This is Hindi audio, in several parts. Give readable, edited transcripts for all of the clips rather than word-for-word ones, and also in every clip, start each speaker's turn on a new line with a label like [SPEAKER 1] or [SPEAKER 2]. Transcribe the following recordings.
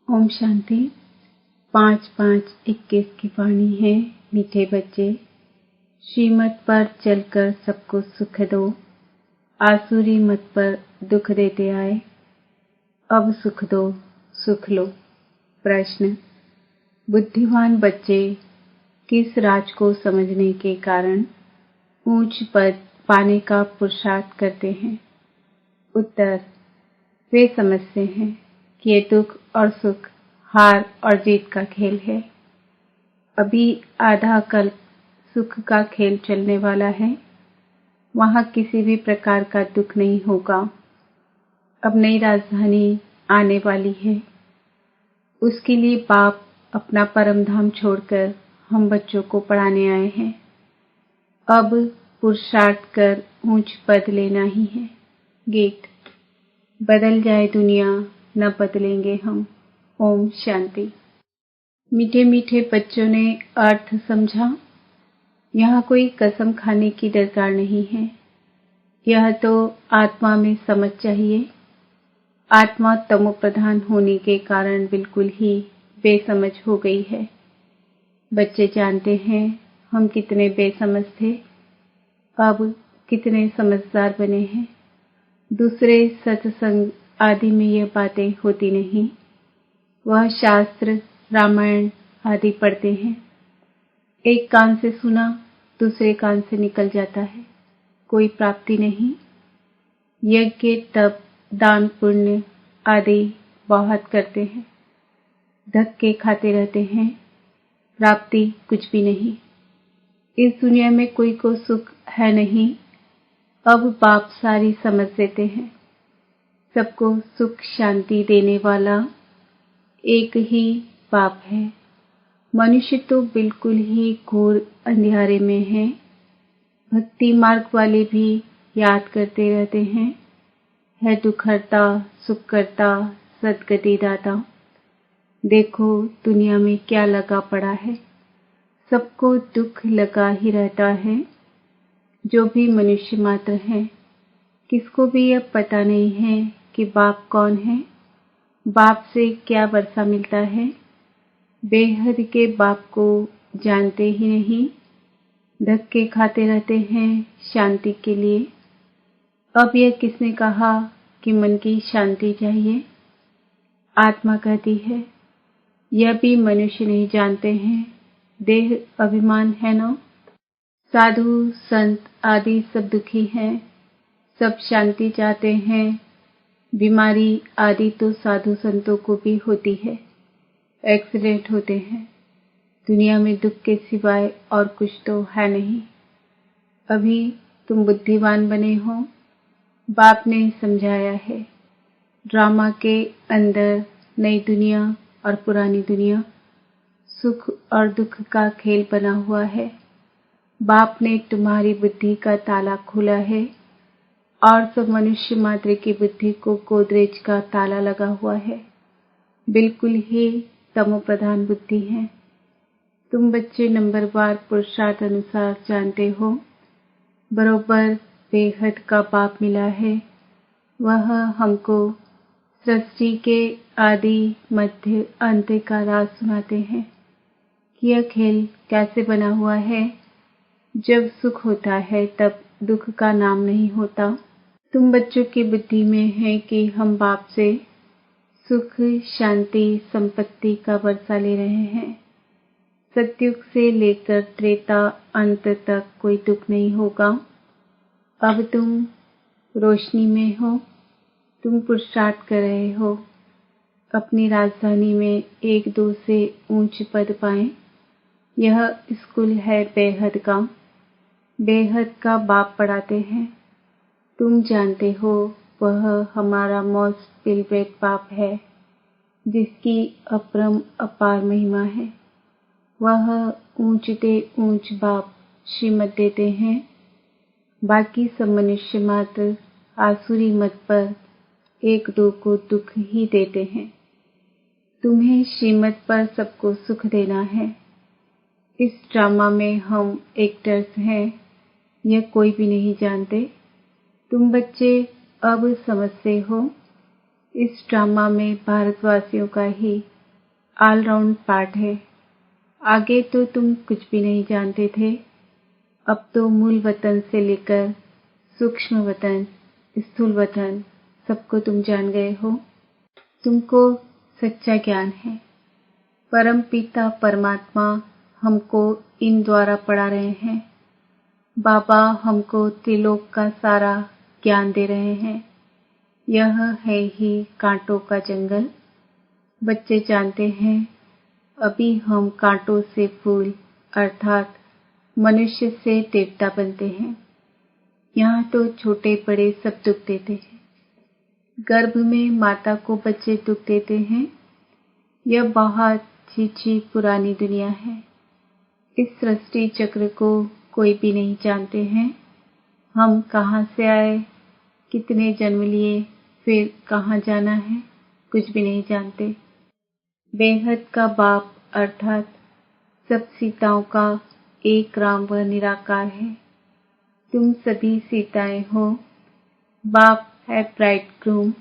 [SPEAKER 1] ओम शांति। 5/5/21 की वाणी है। मीठे बच्चे, श्रीमत पर चलकर सबको सुख दो, आसुरी मत पर दुख देते आए, अब सुख दो, सुख लो। प्रश्न: बुद्धिमान बच्चे किस राज को समझने के कारण ऊंच पद पाने का पुरुषार्थ करते हैं? उत्तर: वे समझते हैं कि ये दुख और सुख, हार और जीत का खेल है। अभी आधा कल्प सुख का खेल चलने वाला है, वहां किसी भी प्रकार का दुख नहीं होगा। अब नई राजधानी आने वाली है, उसके लिए बाप अपना परम धाम छोड़कर हम बच्चों को पढ़ाने आए हैं। अब पुरुषार्थ कर ऊंच पद लेना ही है। गीत: बदल जाए दुनिया, न बदलेंगे हम। ओम शांति। मीठे मीठे बच्चों ने अर्थ समझा। यहाँ कोई कसम खाने की दरकार नहीं है, यह तो आत्मा में समझ चाहिए। आत्मा तमो प्रधान होने के कारण बिल्कुल ही बेसमझ हो गई है। बच्चे जानते हैं हम कितने बेसमझ थे, अब कितने समझदार बने हैं। दूसरे सत्संग आदि में यह बातें होती नहीं, वह शास्त्र रामायण आदि पढ़ते हैं। एक कान से सुना, दूसरे कान से निकल जाता है, कोई प्राप्ति नहीं। यज्ञ तप दान पुण्य आदि बहुत करते हैं, धक्के खाते रहते हैं, प्राप्ति कुछ भी नहीं। इस दुनिया में कोई को सुख है नहीं। अब बाप सारी समझ देते हैं। सबको सुख शांति देने वाला एक ही बाप है। मनुष्य तो बिल्कुल ही घोर अंधियारे में है। भक्ति मार्ग वाले भी याद करते रहते हैं, है दुखहर्ता सुख करता सद्गति दाता। देखो दुनिया में क्या लगा पड़ा है, सबको दुख लगा ही रहता है। जो भी मनुष्य मात्र हैं, किसको भी यह पता नहीं है कि बाप कौन है, बाप से क्या वर्षा मिलता है। बेहद के बाप को जानते ही नहीं, धक्के खाते रहते हैं शांति के लिए। अब यह किसने कहा कि मन की शांति चाहिए? आत्मा कहती है। यह भी मनुष्य नहीं जानते हैं, देह अभिमान है ना। साधु संत आदि सब दुखी हैं, सब शांति चाहते हैं। बीमारी आदि तो साधु संतों को भी होती है, एक्सीडेंट होते हैं। दुनिया में दुख के सिवाय और कुछ तो है नहीं। अभी तुम बुद्धिमान बने हो, बाप ने समझाया है। ड्रामा के अंदर नई दुनिया और पुरानी दुनिया, सुख और दुख का खेल बना हुआ है। बाप ने तुम्हारी बुद्धि का ताला खोला है और सब मनुष्य मात्र की बुद्धि को गोदरेज का ताला लगा हुआ है। बिल्कुल ही तमो प्रधान बुद्धि है। तुम बच्चे नंबरवार पुरुषार्थ अनुसार जानते हो, बरोबर बेहद का बाप मिला है। वह हमको सृष्टि के आदि मध्य अंत का राज सुनाते हैं कि यह खेल कैसे बना हुआ है। जब सुख होता है तब दुख का नाम नहीं होता। तुम बच्चों की बुद्धि में है कि हम बाप से सुख शांति संपत्ति का वर्षा ले रहे हैं। सतयुग से लेकर त्रेता अंत तक कोई दुख नहीं होगा। अब तुम रोशनी में हो, तुम पुरुषार्थ कर रहे हो अपनी राजधानी में एक दो से ऊंच पद पाएं। यह स्कूल है बेहद का। बेहद का बाप पढ़ाते हैं। तुम जानते हो वह हमारा मोस्ट फेवरेट बाप है, जिसकी अपरम अपार महिमा है। वह ऊंचते ऊंच बाप श्रीमत देते हैं। बाकी सब मनुष्य मात्र आसुरी मत पर एक दो को दुख ही देते हैं। तुम्हें श्रीमत पर सबको सुख देना है। इस ड्रामा में हम एक्टर्स हैं, यह कोई भी नहीं जानते। तुम बच्चे अब समझते हो, इस ड्रामा में भारतवासियों का ही ऑलराउंड पाठ है। आगे तो तुम कुछ भी नहीं जानते थे, अब तो मूल वतन से लेकर सूक्ष्म वतन, स्थूल वतन सबको तुम जान गए हो। तुमको सच्चा ज्ञान है। परम पिता परमात्मा हमको इन द्वारा पढ़ा रहे हैं। बाबा हमको त्रिलोक का सारा ज्ञान दे रहे हैं। यह है ही कांटों का जंगल। बच्चे जानते हैं अभी हम कांटों से फूल अर्थात मनुष्य से देवता बनते हैं। यहाँ तो छोटे बड़े सब दुख देते हैं। गर्भ में माता को बच्चे दुख देते हैं। यह बहुत छी पुरानी दुनिया है। इस सृष्टि चक्र को कोई भी नहीं जानते हैं। हम कहाँ से आए, कितने जन्म लिए, फिर कहाँ जाना है, कुछ भी नहीं जानते। बेहद का बाप अर्थात सब सीताओं का एक राम व निराकार है। तुम सभी सीताएं हो। बाप है ब्राइड ग्रूम।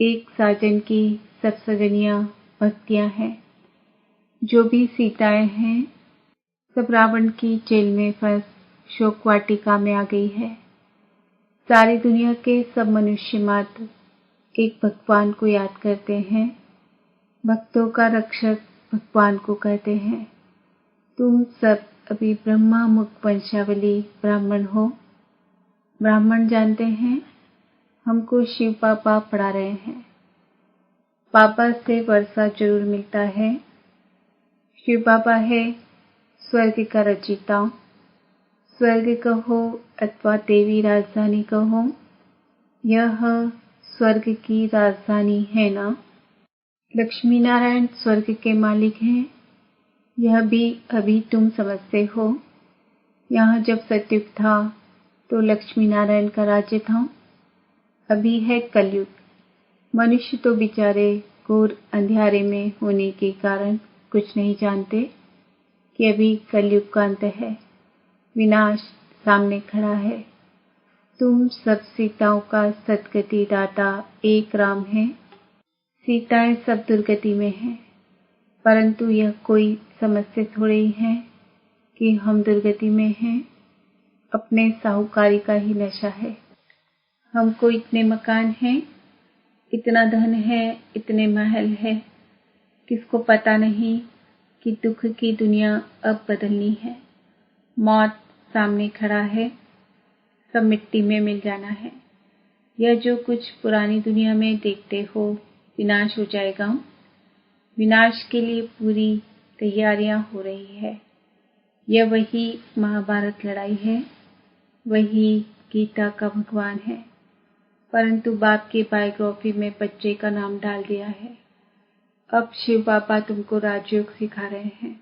[SPEAKER 1] एक साजन की सब सजनियां भक्तियां हैं। जो भी सीताएं हैं सब रावण की जेल में फंस शोक वाटिका में आ गई है। सारी दुनिया के सब मनुष्य मात्र एक भगवान को याद करते हैं। भक्तों का रक्षक भगवान को कहते हैं। तुम सब अभी ब्रह्मा मुख वंशावली ब्राह्मण हो। ब्राह्मण जानते हैं हमको शिव बाबा पढ़ा रहे हैं। बाबा से वर्षा जरूर मिलता है। शिव बाबा है स्वर्ग का रचयिता। स्वर्ग कहो अथवा देवी राजधानी कहो, यह स्वर्ग की राजधानी है ना। लक्ष्मी नारायण स्वर्ग के मालिक हैं। यह भी अभी तुम समझते हो। यहाँ जब सतयुग था तो लक्ष्मी नारायण का राज्य था। अभी है कलयुग। मनुष्य तो बेचारे घोर अंधियारे में होने के कारण कुछ नहीं जानते कि अभी कलयुग का अंत है। विनाश सामने खड़ा है। तुम सब सीताओं का सद्गति दाता एक राम है। सीताएं सब दुर्गति में हैं, परंतु यह कोई समझते थोड़े ही हैं कि हम दुर्गति में हैं। अपने साहूकारी का ही नशा है। हमको इतने मकान हैं, इतना धन है, इतने महल है। किसको पता नहीं कि दुख की दुनिया अब बदलनी है। मौत सामने खड़ा है। सब मिट्टी में मिल जाना है। यह जो कुछ पुरानी दुनिया में देखते हो विनाश हो जाएगा। विनाश के लिए पूरी तैयारियां हो रही है। यह वही महाभारत लड़ाई है। वही गीता का भगवान है, परंतु बाप की बायोग्राफी में बच्चे का नाम डाल दिया है। अब शिव बाबा तुमको राजयोग सिखा रहे हैं।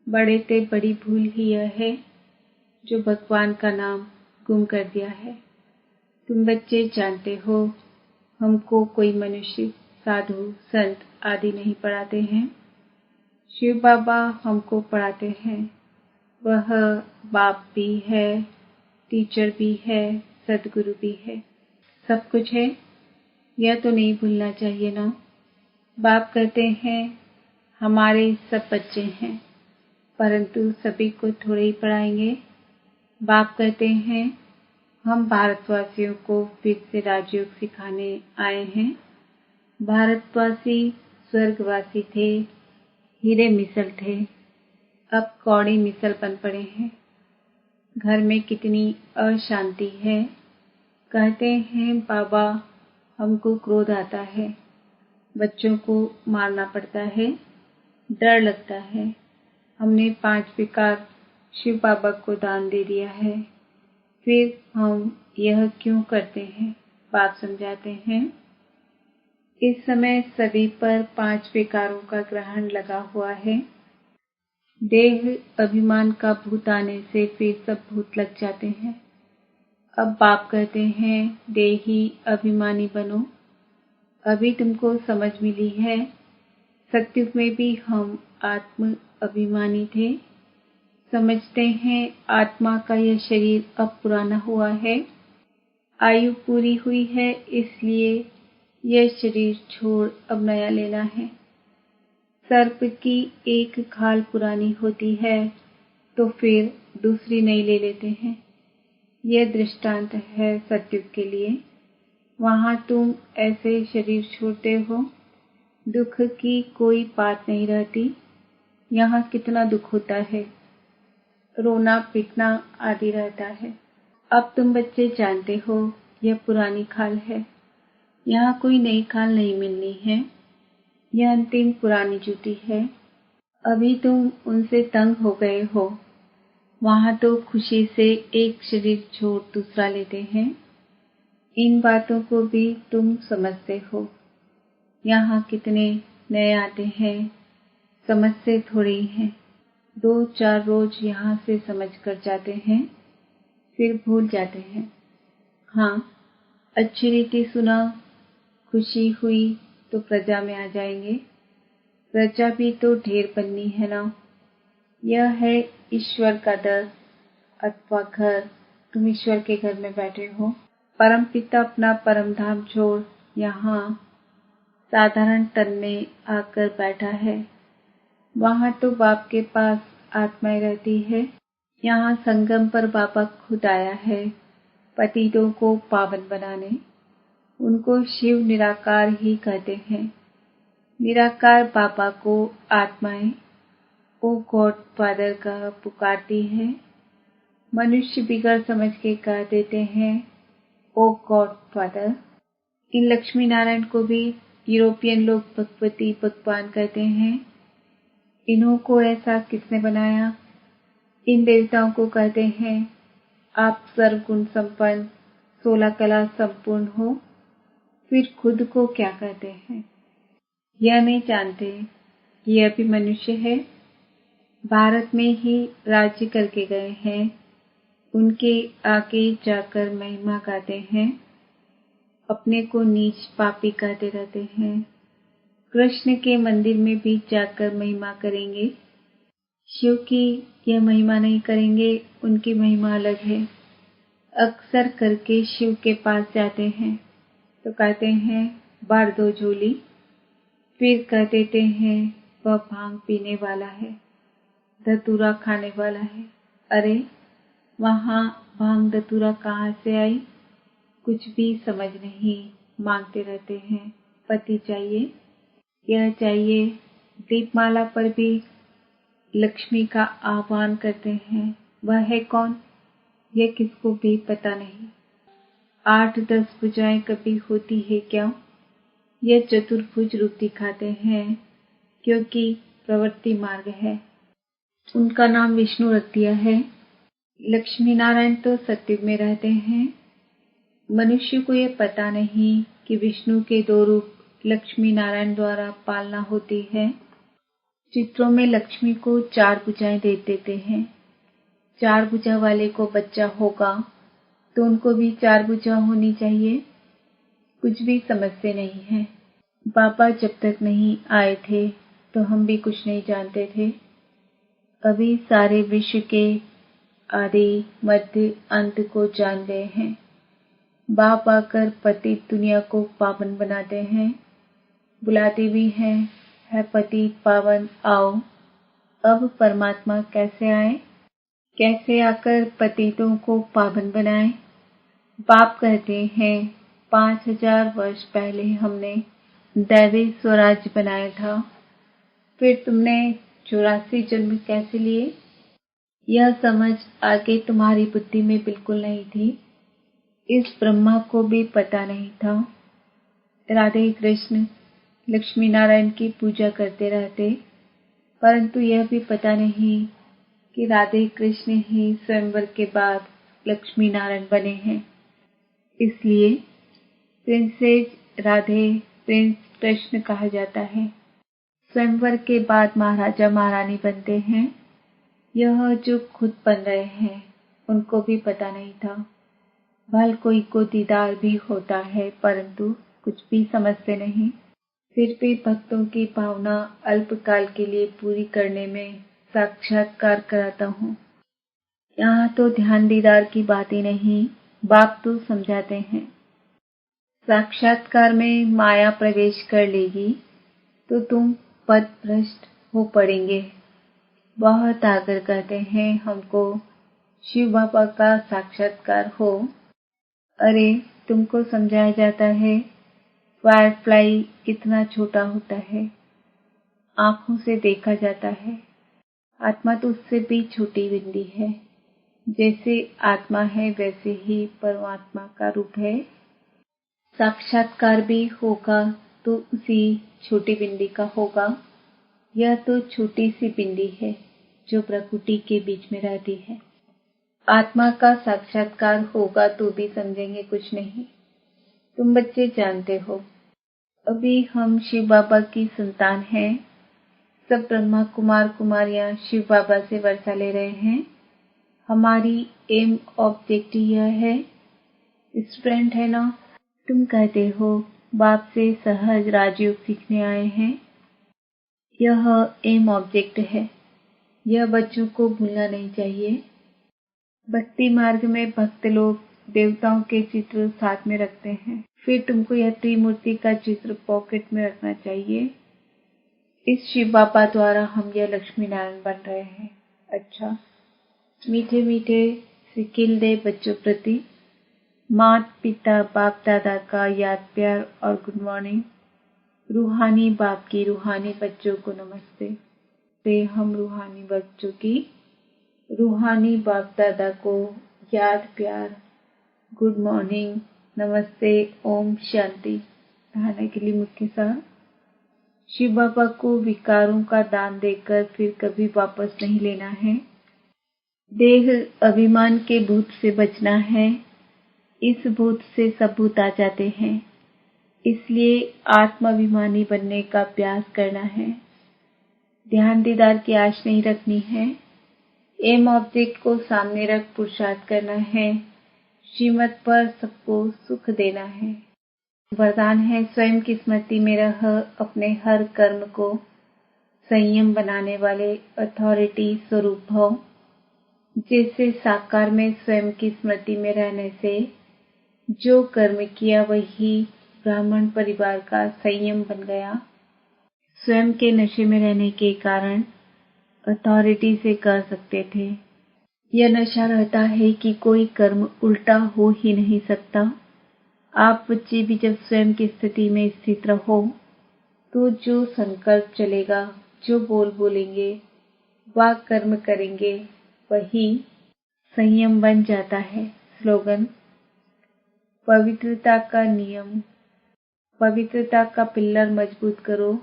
[SPEAKER 1] बड़े ते बड़ी भूल ही यह है जो भगवान का नाम गुम कर दिया है। तुम बच्चे जानते हो हमको कोई मनुष्य साधु संत आदि नहीं पढ़ाते हैं। शिव बाबा हमको पढ़ाते हैं। वह बाप भी है, टीचर भी है, सदगुरु भी है, सब कुछ है। यह तो नहीं भूलना चाहिए ना। बाप कहते हैं हमारे सब बच्चे हैं, परंतु सभी को थोड़े ही पढ़ाएंगे। बाप कहते हैं हम भारतवासियों को फिर से राजयोग सिखाने आए हैं। भारतवासी स्वर्गवासी थे, हीरे मिसल थे, अब कौड़ी मिसल बन पड़े हैं। घर में कितनी अशांति है। कहते हैं बाबा हमको क्रोध आता है, बच्चों को मारना पड़ता है, डर लगता है। हमने 5 विकार शिव बाबा को दान दे दिया है, फिर हम यह क्यों करते हैं? बाप समझाते हैं इस समय सभी पर 5 विकारों का ग्रहण लगा हुआ है। देह अभिमान का भूत आने से फिर सब भूत लग जाते हैं। अब बाप कहते हैं देही अभिमानी बनो। अभी तुमको समझ मिली है। सत्युग में भी हम आत्म अभिमानी थे। समझते हैं आत्मा का यह शरीर अब पुराना हुआ है, आयु पूरी हुई है, इसलिए यह शरीर छोड़ अब नया लेना है। सर्प की एक खाल पुरानी होती है तो फिर दूसरी नई ले लेते हैं। यह दृष्टांत है सतयुग के लिए। वहाँ तुम ऐसे शरीर छोड़ते हो, दुख की कोई बात नहीं रहती। यहाँ कितना दुख होता है, रोना पीटना आदि रहता है। अब तुम बच्चे जानते हो यह पुरानी खाल है, यहाँ कोई नई खाल नहीं मिलनी है। यह अंतिम पुरानी जूती है। अभी तुम उनसे तंग हो गए हो। वहाँ तो खुशी से एक शरीर छोड़ दूसरा लेते हैं। इन बातों को भी तुम समझते हो। यहाँ कितने नए आते हैं, समझते थोड़ी हैं। 2-4 रोज यहाँ से समझ कर जाते हैं, फिर भूल जाते हैं। हाँ, अच्छी रीति सुना, खुशी हुई तो प्रजा में आ जाएंगे। प्रजा भी तो ढेर बननी है ना। यह है ईश्वर का दर अथवा घर। तुम ईश्वर के घर में बैठे हो। परम पिता अपना परम धाम छोड़ यहाँ साधारण तन में आकर बैठा है। वहाँ तो बाप के पास आत्माएं रहती है। यहाँ संगम पर बाबा खुद आया है पतितों को पावन बनाने। उनको शिव निराकार ही कहते हैं। निराकार बाबा को आत्माएं ओ गॉड फादर का पुकारती है। मनुष्य बिगड़ समझ के कह देते हैं ओ गॉड फादर। इन लक्ष्मी नारायण को भी यूरोपियन लोग भगवती भगवान कहते हैं। इन्हों को ऐसा किसने बनाया? इन देवताओं को कहते हैं आप सर्वगुण संपन्न 16 कला संपूर्ण हो। फिर खुद को क्या कहते हैं? यह नहीं जानते कि यह भी मनुष्य है। भारत में ही राज्य करके गए हैं। उनके आगे जाकर महिमा गाते हैं। अपने को नीच पापी कहते रहते हैं। कृष्ण के मंदिर में भी जाकर महिमा करेंगे। शिव की यह महिमा नहीं करेंगे, उनकी महिमा अलग है। अक्सर करके शिव के पास जाते हैं तो कहते हैं बार दो झोली। फिर कह देते हैं वह भांग पीने वाला है, धतूरा खाने वाला है। अरे वहाँ भांग धतूरा कहाँ से आई? कुछ भी समझ नहीं। मांगते रहते हैं पति चाहिए, यह चाहिए। दीपमाला पर भी लक्ष्मी का आह्वान करते हैं। वह है कौन? यह किसको भी पता नहीं। 8-10 भुजाएं कभी होती है क्या? यह चतुर्भुज रूप दिखाते हैं क्योंकि प्रवृत्ति मार्ग है। उनका नाम विष्णु रख दिया है। लक्ष्मी नारायण तो सतयुग में रहते हैं। मनुष्य को यह पता नहीं कि विष्णु के 2 रूप लक्ष्मी नारायण द्वारा पालना होती है। चित्रों में लक्ष्मी को 4 भुजाएं दे देते हैं। 4 भुजा वाले को बच्चा होगा तो उनको भी 4 भुजा होनी चाहिए। कुछ भी समझते नहीं है। बाबा जब तक नहीं आए थे तो हम भी कुछ नहीं जानते थे। अभी सारे विश्व के आदि मध्य अंत को जान गए हैं। बाप आकर पतित दुनिया को पावन बनाते हैं। बुलाते भी हैं, है पतित पावन आओ। अब परमात्मा कैसे आए? कैसे आकर पतितों को पावन बनाए? बाप कहते हैं 5000 वर्ष पहले हमने दैवी स्वराज्य बनाया था। फिर तुमने 84 जन्म कैसे लिए? यह समझ आगे तुम्हारी बुद्धि में बिल्कुल नहीं थी। इस ब्रह्मा को भी पता नहीं था। राधे कृष्ण लक्ष्मी नारायण की पूजा करते रहते, परंतु यह भी पता नहीं कि राधे कृष्ण ही स्वयंवर के बाद लक्ष्मी नारायण बने हैं। इसलिए प्रिंसेस राधे प्रिंस कृष्ण कहा जाता है। स्वयंवर के बाद महाराजा महारानी बनते हैं। यह जो खुद बन रहे हैं उनको भी पता नहीं था। भल कोई को दीदार भी होता है परंतु कुछ भी समझते नहीं। फिर भी भक्तों की भावना अल्पकाल के लिए पूरी करने में साक्षात्कार कराता हूँ। यहाँ तो ध्यान दीदार की बात ही नहीं, बाप तो समझाते हैं। साक्षात्कार में माया प्रवेश कर लेगी तो तुम पथ भ्रष्ट हो पड़ेंगे। बहुत आग्रह करते हैं हमको शिव बाबा का साक्षात्कार हो। अरे तुमको समझाया जाता है फायरफ्लाई कितना छोटा होता है, आंखों से देखा जाता है। आत्मा तो उससे भी छोटी बिंदी है। जैसे आत्मा है वैसे ही परमात्मा का रूप है। साक्षात्कार भी होगा तो उसी छोटी बिंदी का होगा। यह तो छोटी सी बिंदी है जो प्रकृति के बीच में रहती है। आत्मा का साक्षात्कार होगा तो भी समझेंगे कुछ नहीं। तुम बच्चे जानते हो, अभी हम शिव बाबा की संतान हैं। सब ब्रह्मा कुमार कुमारियां शिव बाबा से वर्षा ले रहे हैं। हमारी एम ऑब्जेक्ट यह है। स्टूडेंट है ना, तुम कहते हो बाप से सहज राजयोग सीखने आए हैं। यह एम ऑब्जेक्ट है। यह बच्चों को भूलना नहीं चाहिए। भक्ति मार्ग में भक्त लोग देवताओं के चित्र साथ में रखते हैं, फिर तुमको यह त्रिमूर्ति का चित्र पॉकेट में रखना चाहिए। इस शिव बाबा द्वारा हम यह लक्ष्मी नारायण बन रहे हैं। अच्छा, मीठे मीठे सिकिल दे बच्चों प्रति माता पिता बाप दादा का याद प्यार और गुड मॉर्निंग। रूहानी बाप की रूहानी बच्चों को नमस्ते। से हम रूहानी बच्चों की रूहानी बाप दादा को याद प्यार गुड मॉर्निंग नमस्ते ओम शांति। धारणा के लिए मुख्य सार। शिव बाबा को विकारों का दान देकर फिर कभी वापस नहीं लेना है। देह अभिमान के भूत से बचना है। इस भूत से सब भूत आ जाते हैं, इसलिए आत्माभिमानी बनने का अभ्यास करना है। ध्यान दीदार की आश नहीं रखनी है। एम ऑब्जेक्ट को सामने रख पुरुषार्थ करना है। श्रीमत पर सबको सुख देना है। वरदान है स्वयं की स्मृति में रह अपने हर कर्म को संयम बनाने वाले अथॉरिटी स्वरूप भव। जैसे साकार में स्वयं की स्मृति में रहने से जो कर्म किया वही ब्राह्मण परिवार का संयम बन गया। स्वयं के नशे में रहने के कारण अथॉरिटी से कर सकते थे। यह नशा रहता है कि कोई कर्म उल्टा हो ही नहीं सकता। आप बच्चे भी जब स्वयं की स्थिति में स्थित रहो तो जो संकल्प चलेगा, जो बोल बोलेंगे, वाक कर्म करेंगे, वही संयम बन जाता है। स्लोगन, पवित्रता का नियम। पवित्रता का पिल्लर मजबूत करो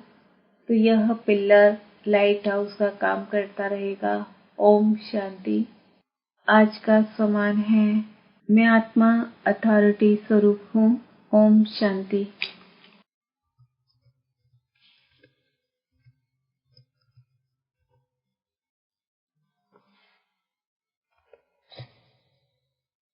[SPEAKER 1] तो यह पिल्लर लाइट हाउस का काम करता रहेगा। ओम शांति। आज का समान है, मैं आत्मा अथॉरिटी स्वरूप हूँ। ओम शांति।